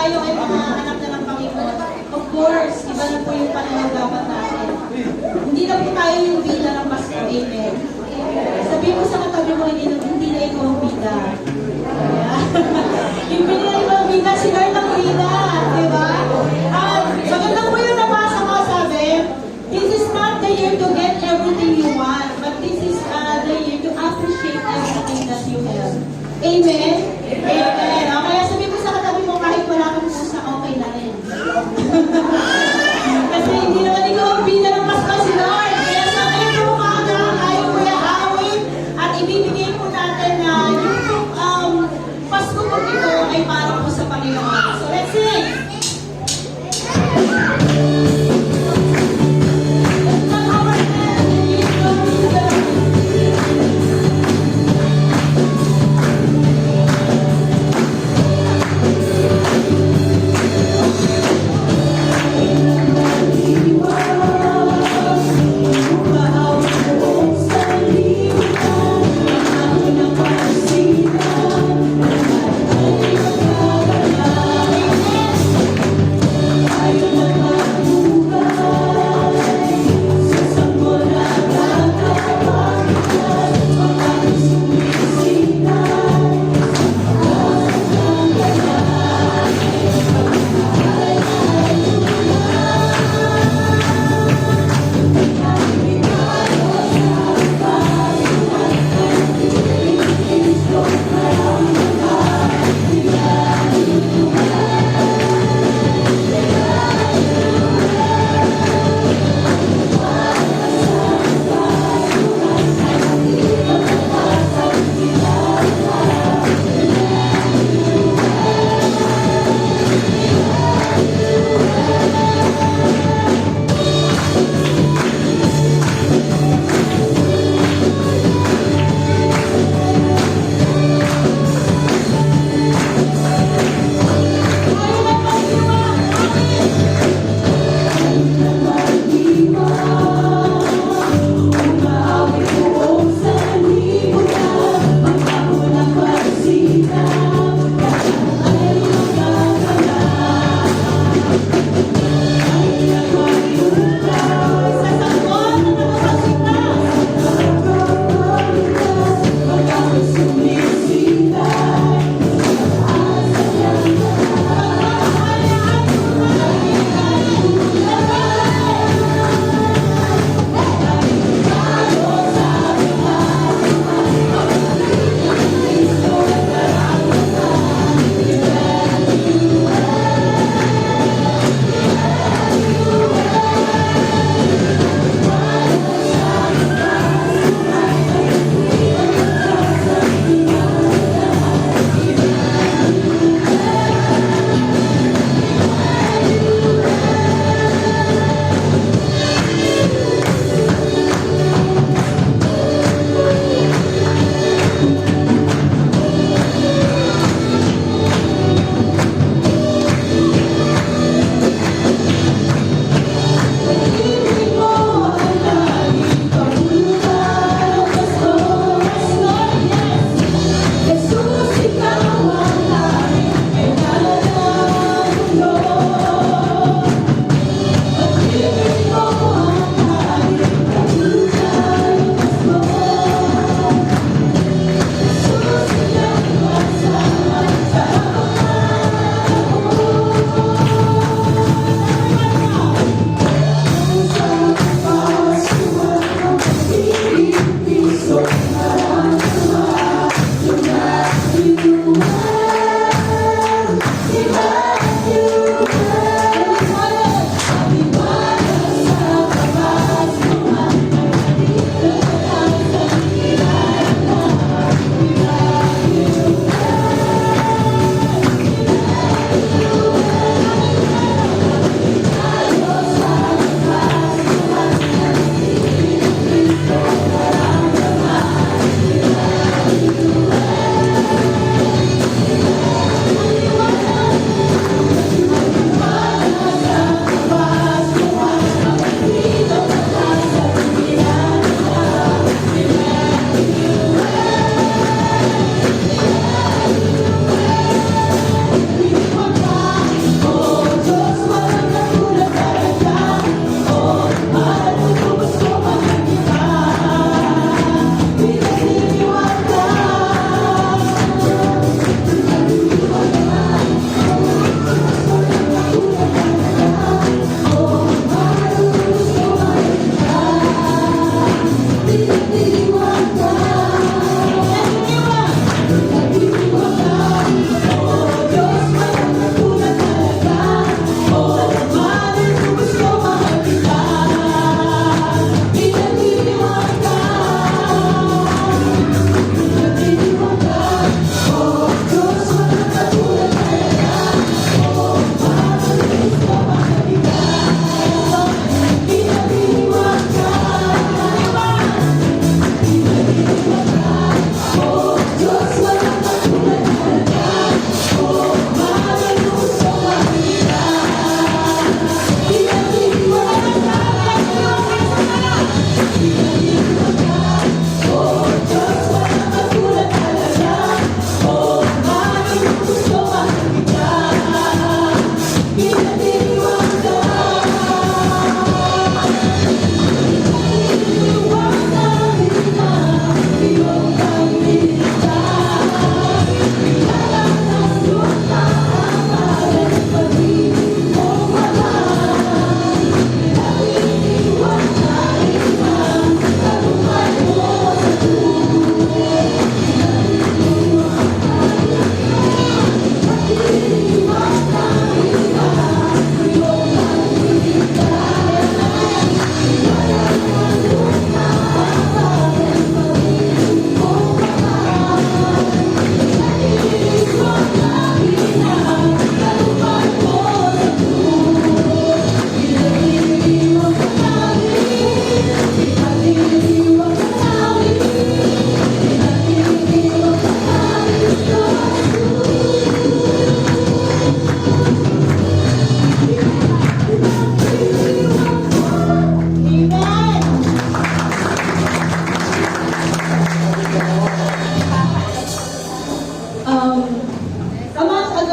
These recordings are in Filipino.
tayo ay mga anak na ng Panginoon, of course, iba na po yung pananagapan natin. Hindi na po tayo yung bida ng Pasko. Amen. Sabihin mo sa katabi mo, hindi na ikaw ang bida. Hindi na ikaw ang bida, si Lord ang bida. Diba? Maganda po yung nabasa ko, sabi, this is not the year to get everything you want, but this is the year to appreciate everything that you have. Amen? Amen. Kaya sabihin mo sa katabi mo, kahit wala kang pusa, okay na rin. Kasi hindi naman ikaw ang bida ng Pasko, si Lord. Kaya sa ngayon po umaga, tayo po yaawin at ibibigay po natin na yung Pasko po ito ay para po sa Panginoon. So let's sing! Amen.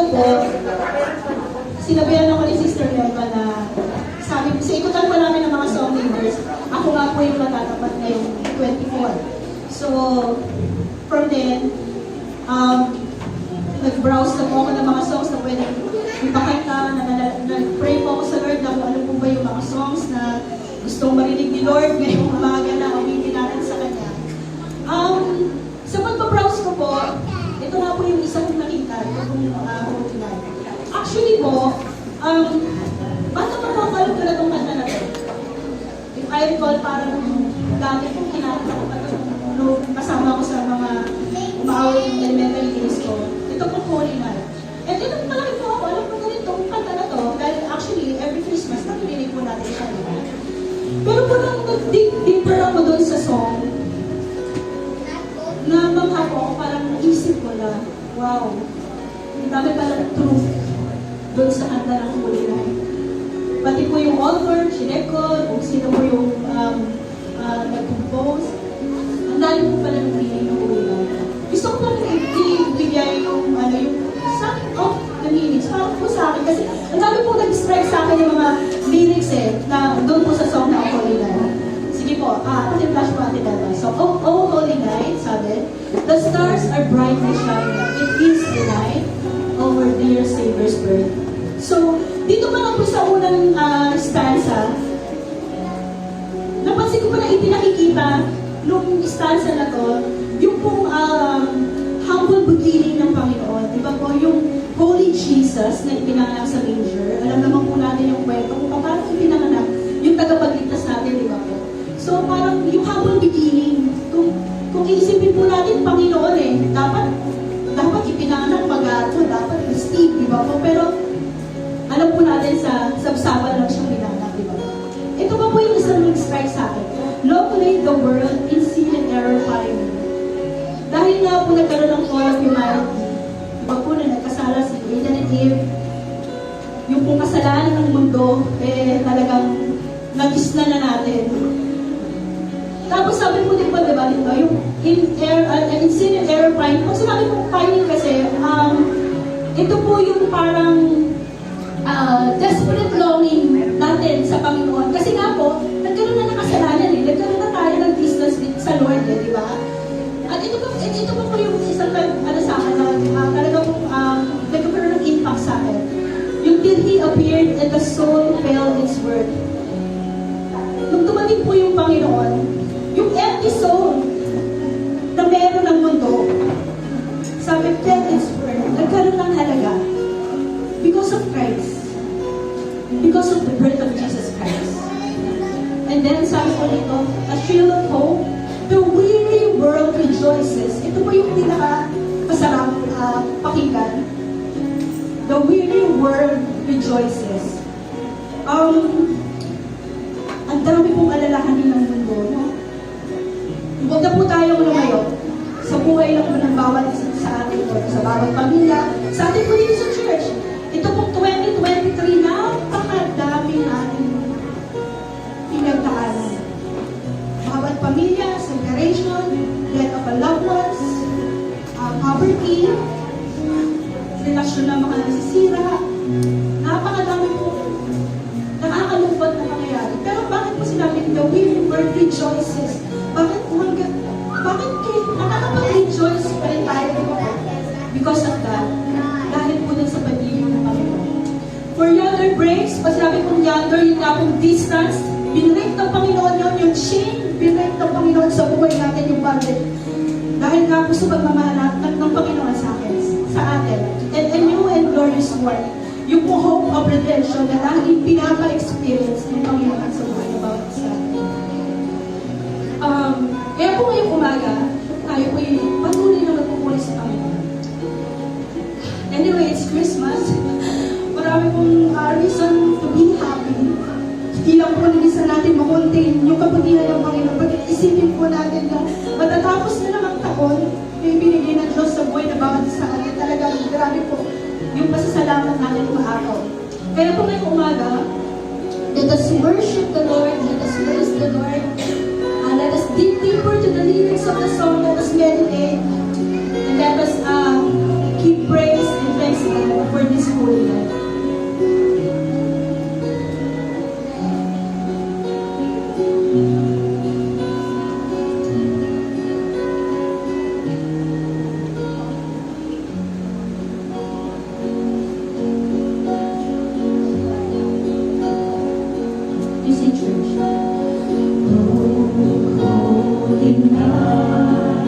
po, sinabihan ako ni Sister Eva na sabi, sa ikutan po namin ng mga song leaders, ako nga po yung matatapat ngayong 24. So, from then, nag-browse na po ako ng mga songs na pwede ipakita, nag-pray po ako sa Lord na kung ano po ba yung mga songs na gustong marinig ni Lord ngayong umaga na awitin natin sa Kanya. Sa pagpa-browse ko po, ito nga po yung isang nakita, ito pong tonight. Actually po, bata pa po ako alam ko na itong kanta na ito. If I recall, parang dati pong kinakita ko pa ito, kasama ko sa mga umaawit ng elementary days ko. Ito po Holy Night. And ito malaki po ako, alam ko na rin itong kanta na ito, dahil actually, every Christmas, nakikinig po natin siya. Pero po nang nag-dig deeper ako doon sa song, na mangha po ako, parang naisip ko na, wow, ang dami palang truth doon sa kanta ng Holy Night. Pati po yung author, chinek ko, kung sino po yung nag-compose, ang dami po pala ng meaning ng Holy Night. Gusto ko lang ibigay yung some of the meanings, parang po sa akin, kasi ang dami po nag-strike sa akin yung mga lyrics na doon po sa song na Holy Night. Sige po, pati-flash po natin dito. So, oh Holy Night, sabi, the stars are brightly shining. It is the night over dear Savior's birth. So, dito pa lang po sa unang stanza, napansin ko pa na ipinakikita nung stanza na to, yung pong humble beginning ng Panginoon. Di ba po, yung Holy Jesus na ipinanganak sa manger. Alam naman po natin yung kwento kung paano ipinanganak yung tagapagligtas natin, di ba po? So, parang yung humble beginning, kung iisipin po natin, Panginoon dapat ipinanganak pag-ato, dapat Steve, di ba po? Pero, alam po natin sa sabsaban lang siyang pinanganak, di ba po? Ito pa po yung isang nag-strike sa akin. Long lay the world in sin and error pining. Dahil nga po nagkaroon ng fall of humanity, di ba po na nagkasala si Adam and Eve, yung pong kasalanan ng mundo, talagang nagisna na natin. Tapos sabi po din po, diba, dito, yung in sin and error pining. Kung sinabi po pining kasi, ito po yung parang desperate longing natin sa Panginoon. Kasi nga po, nagkaroon na ng kasalanan nagkaroon na tayo ng distance sa Lord, di ba? At ito po yung isang sa akin na talaga po nagkaroon ng impact sa akin. Yung till He appeared and the soul felt its worth. Nung dumating po yung Panginoon, yung empty soul na meron ng mundo, sabi, felt its worth. Nagkaroon ng halaga. Because of Christ. Because of the birth of Jesus Christ. And then sabi ko dito, a thrill of hope, the weary world rejoices. Ito po yung pinaka-masarap pakinggan. The weary world rejoices. Ang dami pong alalahanin ng mundo, no? Huwag na po tayong lumayo sa buhay lang po ng bawat isa sa atin po, sa bawat pamilya, sa atin po dito sa church. Ito pong 2023, napakadami natin pinagdaanan. Bawat pamilya, separation, death of a loved ones, poverty, relasyon ng mga nasisira, napakadami po nakakalungkot na nangyayari. Pero bakit po sinabi, the weary world rejoices? Bakit nakakapag-rejoice pa rin tayo? Because of that, dahil po dun sa pag-ibig ng Panginoon. For yonder breaks, pag sinabi kong yonder, yung tapong distance, binrake ng Panginoon yun, yung chain, binrake ng Panginoon sa buhay natin yung budget. Dahil nga po sa pagmamahal ng Panginoon sa atin. And a new and glorious work. Yung po hope of redemption na laging pinapa-experience ng Panginoon sa buhay ng bawat isa. Kaya po ngayong umaga, tayo po patuloy na magpupuli sa Panginoon. Anyway, it's Christmas. Marami pong reason to be happy. Hindi lang po nilisan natin makontain yung kabutihan ng Panginoon. Pagkat isipin po natin na matatapos na lang ang taon, may binigay ng Diyos sa buhay na bawat isa. At talagang grabe po yung pasasalamat natin umaakaw. Kaya po ngayong umaga, let us worship the Lord, let us praise the Lord, let us dig deeper to the lyrics of the song, let us meditate, and let us give praise and thanksgiving holy life. You see, church. Holy night,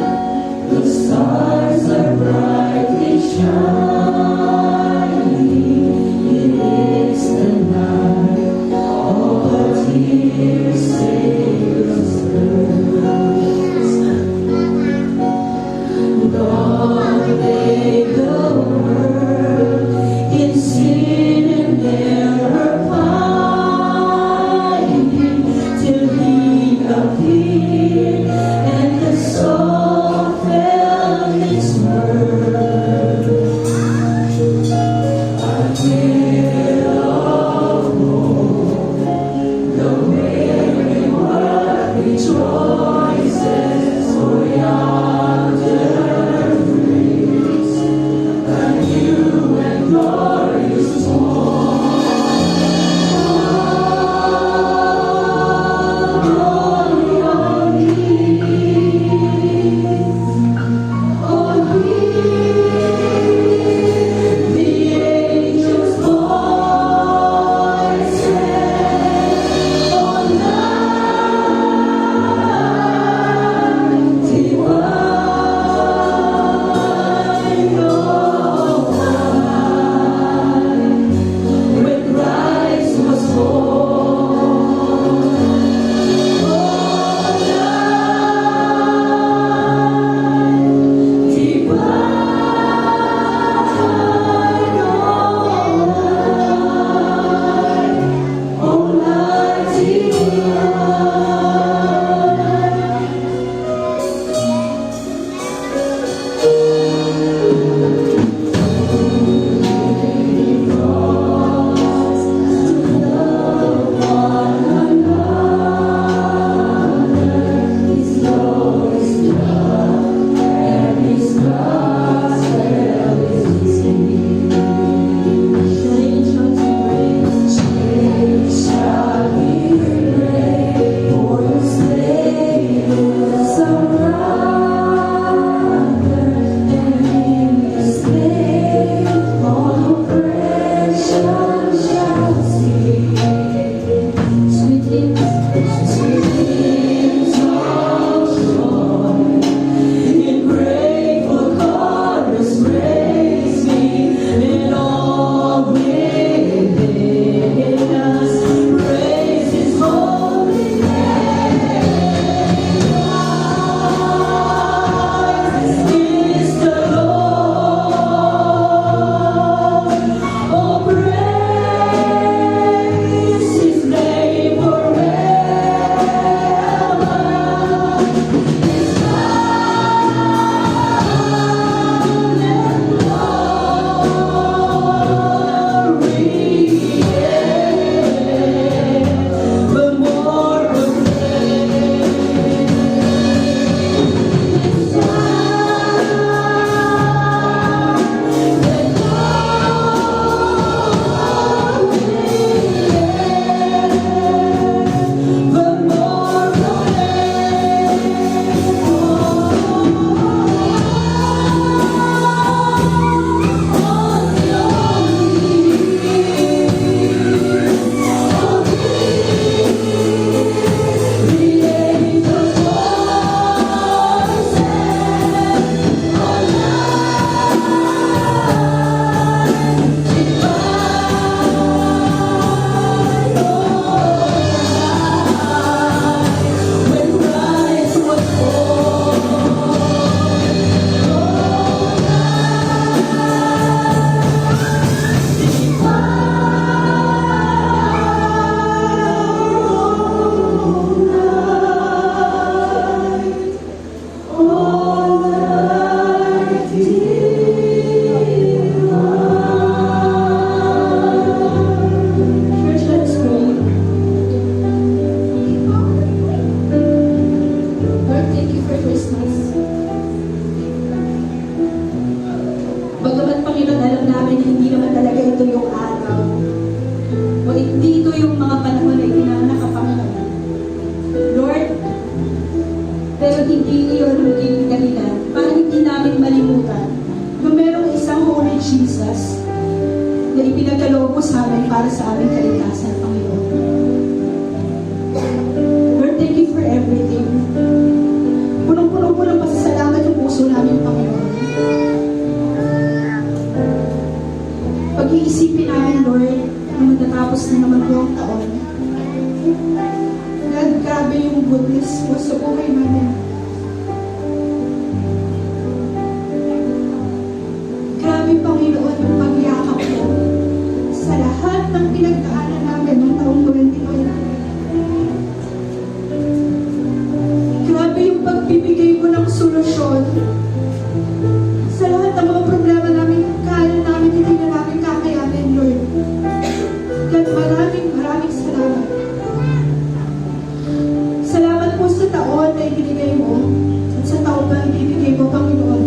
the stars are brightly shining. na ipinagkaloob mo sa amin para sa aming kaligtasan, Panginoon. Lord, thank you for everything. Punong-puno po ng pasasalamat yung puso namin, Panginoon. Pag-iisipin namin, Lord, na matatapos na naman po ang taon. God, grabe yung goodness mo sa buhay namin. Grabe, Panginoon, yung pagyakap mo sa lahat ng pinagdaanan namin noong taong 2020. Grabe yung pagbibigay mo ng solusyon sa lahat ng mga problema namin, kaya namin, hindi na namin kakayanin, Lord. God, maraming salamat. Salamat po sa taon na ibinigay mo at sa taon na ibibigay mo, Panginoon.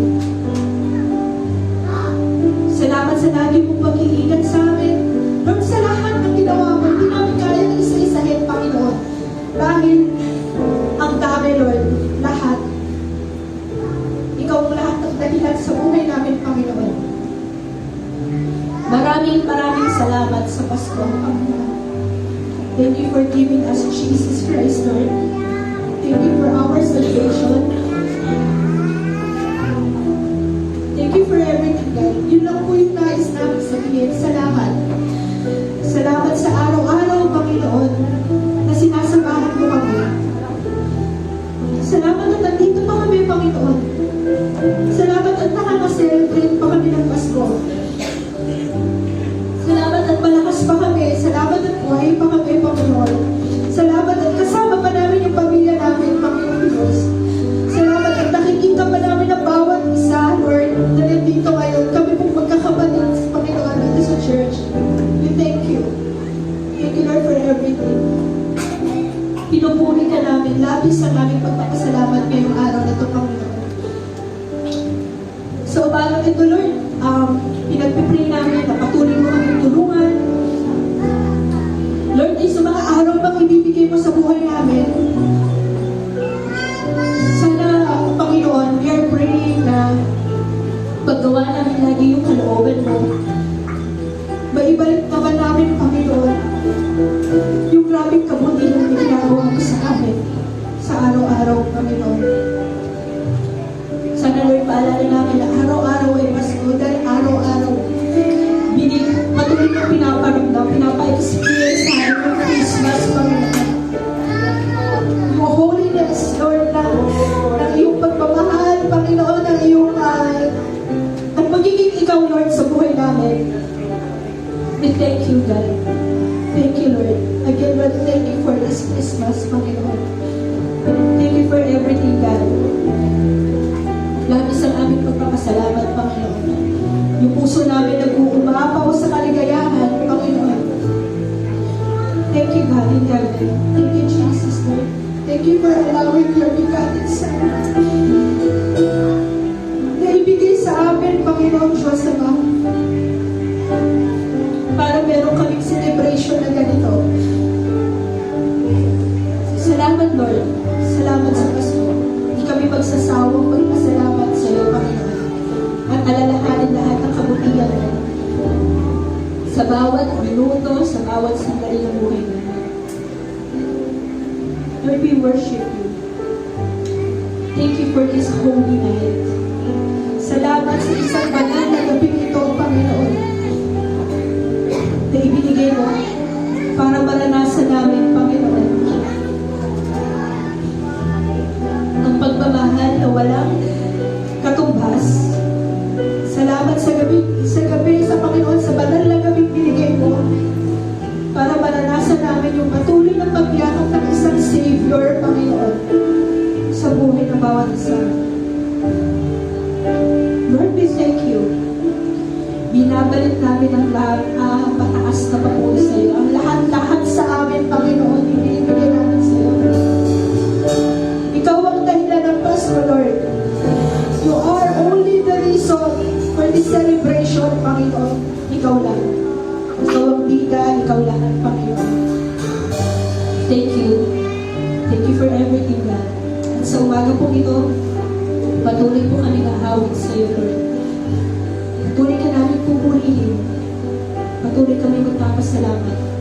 Salamat sa lagi mong pag-iingat sa amin. Lord, sa lahat ng ginawa mo, hindi namin kaya ng isa-isahin, Panginoon. Dahil ang dami, Lord, lahat. Ikaw ang lahat ng dahilan sa buhay namin, Panginoon. Maraming salamat sa Pasko, Panginoon. Thank you for giving us Jesus Christ, Lord. Thank you for our salvation. Thank you for everything, God. Yun lang po yung nais namin sabihin. Salamat. Salamat sa araw-araw, Panginoon, na sinasamahan mo kami. Salamat at nandito pa kami, Panginoon. Salamat at nakaka-celebrate pa kami ng Pasko. Salamat at malakas pa kami. Salamat at buhay pa kami, Panginoon. Salamat at kasama pa namin yung pamilya namin, Panginoon Diyos. Salamat at nakikita pa namin ang bawat isa, Lord, na nandito ngayon. Kami pong magkakapatid, Panginoon, dito sa church. We thank you. Thank you, Lord, for everything. Pinupuri ka namin. Labis ang aming pagpapasalamat ngayong araw na ito, Panginoon. So, bago ito, Lord, pinagpipray namin na patuloy mo kaming tulungan. Lord, ay sa mga araw pang ibibigay mo sa buhay namin, sana, Panginoon, we are praying na paggawa namin lagi yung kalooban mo. Maibalik naman namin, Panginoon, yung grabing kabutihan na ginagawa mo sa amin sa araw-araw, Panginoon. Sana, Lord, paalala namin na araw-araw ay Pasko dahil araw-araw patuloy na pinaparamdam, pinapa-experience sa amin yung Christmas, Panginoon. Yung holiness, Lord, ng iyong pagmamahal, Panginoon, ng iyong ang magiging ikaw, Lord, sa buhay namin. We thank you, God. Thank you, Lord. Again, Lord, thank you for this Christmas, Panginoon. Thank you for everything, God. Labis ang aming pagpapasalamat, Panginoon. Yung puso namin nag-uumapaw sa kaligayahan, Panginoon. Thank you, God in heaven. Thank you, Jesus, Lord. Thank you for allowing your begotten Son na ibigay sa amin, Panginoon Diyos Ama, para meron kaming celebration na ganito. Salamat, Lord. Salamat sa Pasko. Hindi kami magsasawang magpasalamat sa iyo, Panginoon. At alalahanin lahat ng kabutihan mo sa bawat minuto, sa bawat sandali ng buhay mo. Lord, we worship you. Thank you for this holy night. Salamat sa isang banal na gabing ito, Panginoon, na ibinigay mo para maranasan namin, Panginoon, ang pagmamahal na walang katumbas. Salamat sa gabi sa Panginoon, sa banal na gabing binigay mo para maranasan namin yung patuloy na pagyakap ng isang Savior, Panginoon, sa buhay ng bawat isa. Lord, we thank you. Binabalik namin ang lahat, pataas na papuri sa iyo. Ang lahat-lahat sa amin, Panginoon, ibinibigay namin sa iyo. Ikaw ang dahilan ng Pasko, Lord. You are only the reason for this celebration, Panginoon. Ikaw lang. Ikaw ang bida, ikaw lahat, Panginoon. Thank you. Thank you for everything, God. At sa umaga po ito, patuloy po kami nahawig sa iyo, Lord. Patuloy ka namin pupurihin. kami magpapasalamat.